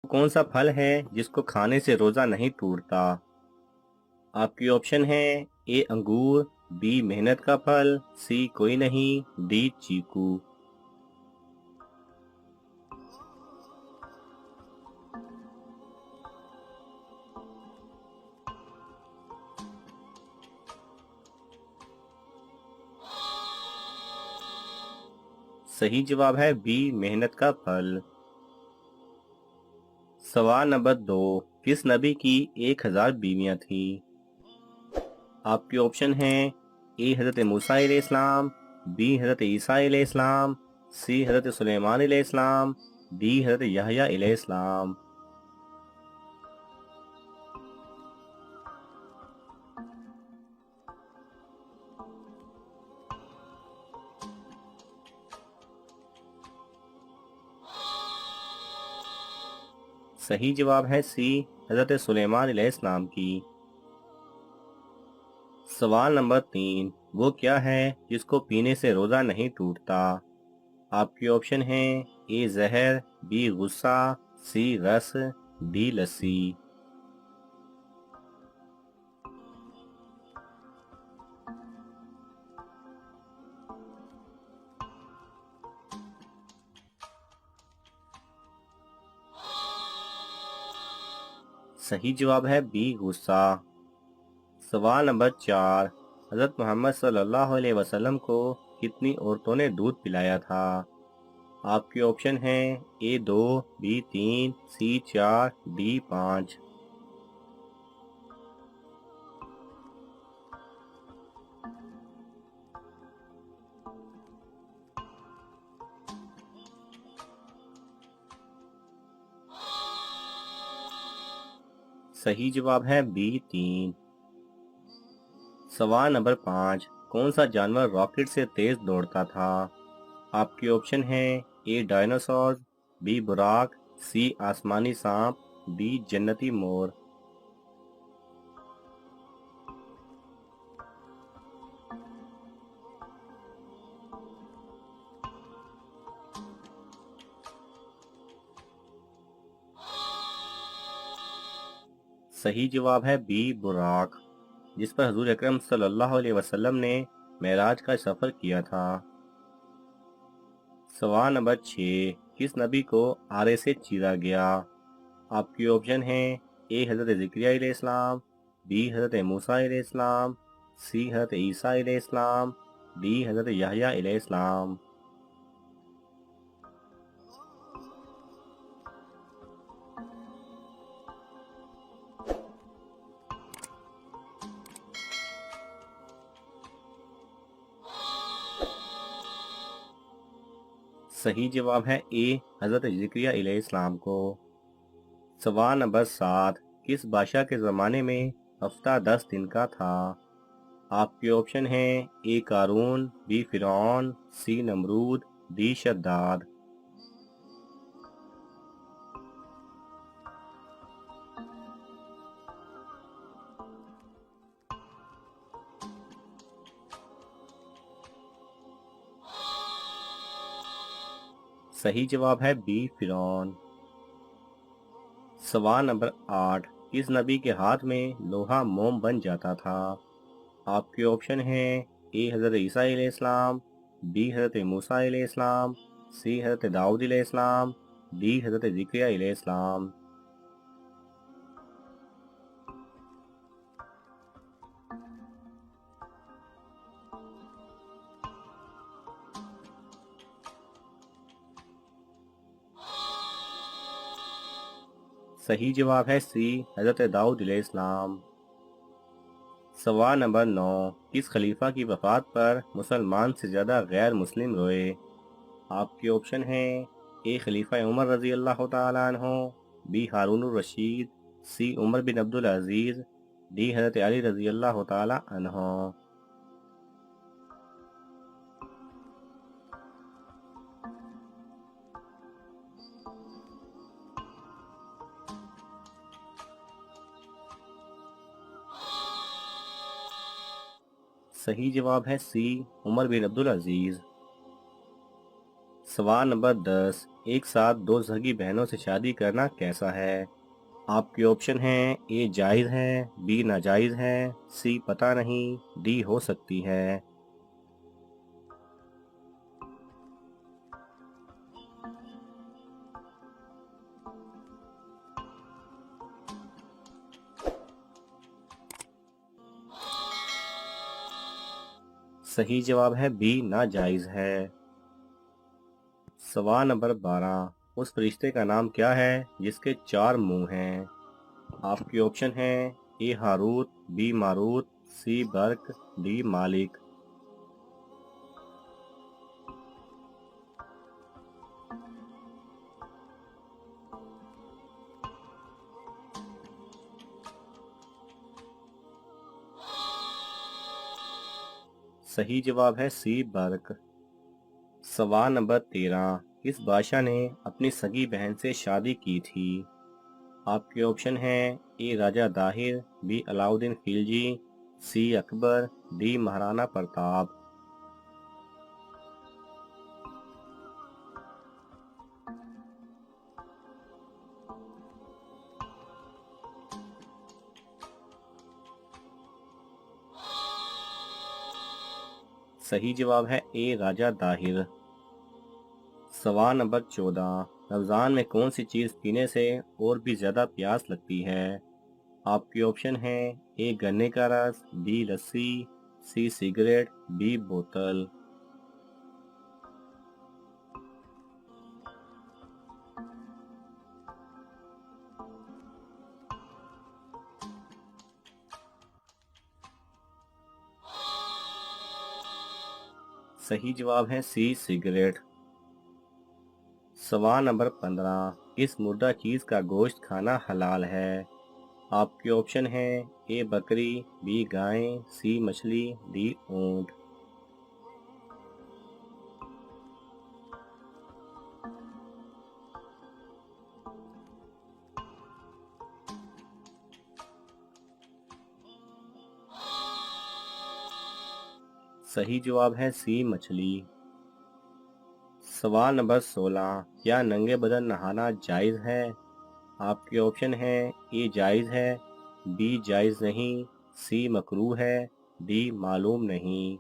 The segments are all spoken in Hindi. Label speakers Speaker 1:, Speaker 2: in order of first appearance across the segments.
Speaker 1: कौन सा फल है जिसको खाने से रोजा नहीं टूटता? आपकी ऑप्शन है ए अंगूर, बी मेहनत का फल, सी कोई नहीं, डी चीकू। सही जवाब है बी मेहनत का फल। सवाल नंबर 2। किस नबी की 1000 बीवियां थी? आपके ऑप्शन हैं ए हज़रत मूसा अलैहिस्सलाम, बी हज़रत ईसा अलैहिस्सलाम, सी हज़रत सुलेमान अलैहिस्सलाम, डी हज़रत यहया अलैहिस्सलाम। सही जवाब है सी हज़रत सुलेमान अलैहिस्सलाम की। सवाल नंबर 3। वो क्या है जिसको पीने से रोजा नहीं टूटता? आपके ऑप्शन हैं ए जहर, बी गुस्सा, सी रस, डी लस्सी। सही जवाब है बी गुस्सा। सवाल नंबर 4। हज़रत मोहम्मद सल्लल्लाहु अलैहि वसल्लम को कितनी औरतों ने दूध पिलाया था? आपके ऑप्शन हैं ए 2, बी 3, सी 4, डी 5। सही जवाब है बी 3। सवाल नंबर 5। कौन सा जानवर रॉकेट से तेज दौड़ता था? आपके ऑप्शन हैं ए डायनासोर, बी बुराक, सी आसमानी सांप, डी जन्नती मोर। सही जवाब है बी बुराक, जिस पर हजूर अकरम सल्लल्लाहु अलैहि वसल्लम ने मेराज का सफर किया था। सवाल नंबर 6। किस नबी को आरे से चीरा गया? आपके ऑप्शन हैं ए हज़रत ज़िक्रिया अलैहिस्सलाम, बी हज़रत मूसा अलैहिस्सलाम, सी हज़रत ईसा अलैहिस्सलाम, डी हज़रत यहया अलैहिस्सलाम। सही जवाब है ए हज़रत ज़िक्रिया अलैहिस्सलाम को। सवाल नंबर 7। किस बादशाह के ज़माने में हफ्ता 10 दिन का था? आपके ऑप्शन हैं ए कारून, बी फिरौन, सी नमरूद, डी शद्दाद। सही जवाब है बी फिरौन। सवाल नंबर 8। किस नबी के हाथ में लोहा मोम बन जाता था? आपके ऑप्शन हैं ए हज़रत ईसा अलैहिस्सलाम, बी हज़रत मूसा अलैहिस्सलाम, सी हज़रत दाऊद अलैहिस्सलाम, डी हज़रत ज़िक्रिया अलैहिस्सलाम। सही जवाब है सी हज़रत दाऊद अलैहिस्सलाम। सवाल नंबर 9। किस खलीफा की वफात पर मुसलमान से ज़्यादा गैर मुस्लिम रोए? आपके ऑप्शन हैं ए खलीफा उमर रजी अल्लाह तआला अन्हो, बी हारून रशीद, सी उमर बिन अब्दुल अजीज, डी हज़रत अली रजी अल्लाह तआला अन्हो। सही जवाब है सी उमर बिन अब्दुल अजीज। सवाल नंबर 10, एक साथ दो सगी बहनों से शादी करना कैसा है? आपके ऑप्शन हैं ए जायज़ है, बी नाजायज़ है, सी पता नहीं, डी हो सकती है। सही जवाब है बी नाजायज़ है। सवाल नंबर 12, उस फरिश्ते का नाम क्या है जिसके 4 मुंह हैं? आपके ऑप्शन हैं ए हारूत, बी मारूत, सी बर्क, डी मालिक। सही जवाब है सी बर्क। सवाल नंबर 13, किस बादशाह ने अपनी सगी बहन से शादी की थी? आपके ऑप्शन हैं ए राजा दाहिर, बी अलाउद्दीन खिलजी, सी अकबर, डी महाराणा प्रताप। सही जवाब है ए राजा दाहिर। सवाल नंबर 14, रमज़ान में कौन सी चीज़ पीने से और भी ज़्यादा प्यास लगती है? आपके ऑप्शन हैं ए गन्ने का रस, बी लस्सी, सी सिगरेट, डी बोतल। सही जवाब है सी सिगरेट। सवाल नंबर 15, किस मुर्दा चीज़ का गोश्त खाना हलाल है? आपके ऑप्शन हैं ए बकरी, बी गाय, सी मछली, डी ऊंट। सही जवाब है सी मछली। सवाल नंबर 16, क्या नंगे बदन नहाना जायज़ है? आपके ऑप्शन हैं ए जायज़ है, बी जायज़ नहीं, सी मकरूह है, डी मालूम नहीं।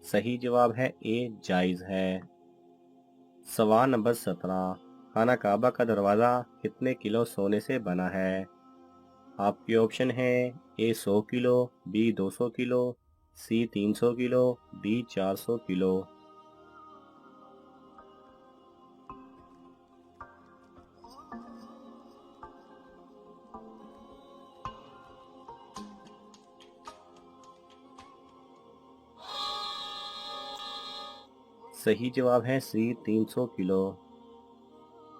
Speaker 1: सही जवाब है ए जायज़ है। सवाल नंबर 17, खाना काबा का दरवाज़ा कितने किलो सोने से बना है? आपके ऑप्शन हैं ए 100 किलो, बी 200 किलो, सी 300 किलो, डी 400 किलो। सही जवाब है सी 300 किलो।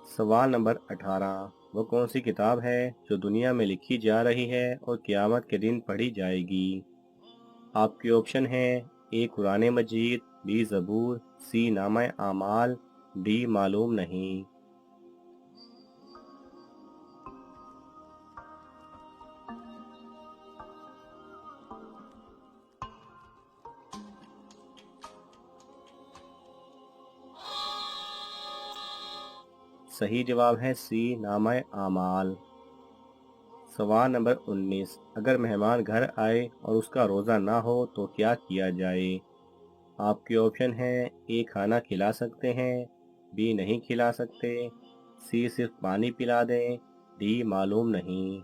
Speaker 1: सवाल नंबर 18, वो कौन सी किताब है जो दुनिया में लिखी जा रही है और क़यामत के दिन पढ़ी जाएगी? आपके ऑप्शन हैं ए कुरान मजीद, बी ज़बूर, सी नामा आमाल, डी मालूम नहीं। सही जवाब है सी नामा आमाल। सवाल नंबर 19, अगर मेहमान घर आए और उसका रोज़ा ना हो तो क्या किया जाए? आपके ऑप्शन हैं ए खाना खिला सकते हैं, बी नहीं खिला सकते, सी सिर्फ पानी पिला दें, डी मालूम नहीं।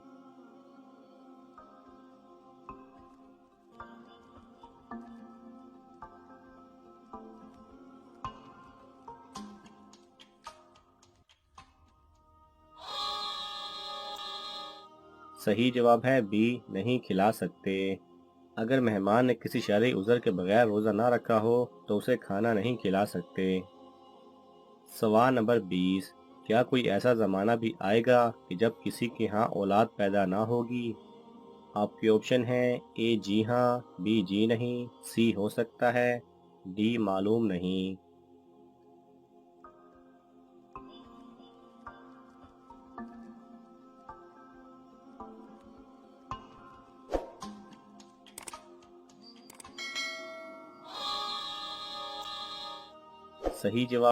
Speaker 1: सही जवाब है बी नहीं खिला सकते। अगर मेहमान ने किसी शरई उज़र के बगैर रोज़ा ना रखा हो तो उसे खाना नहीं खिला सकते। सवाल नंबर 20, क्या कोई ऐसा ज़माना भी आएगा कि जब किसी के यहाँ औलाद पैदा ना होगी? आपके ऑप्शन हैं ए जी हाँ, बी जी नहीं, सी हो सकता है, डी मालूम नहीं। सही जवाब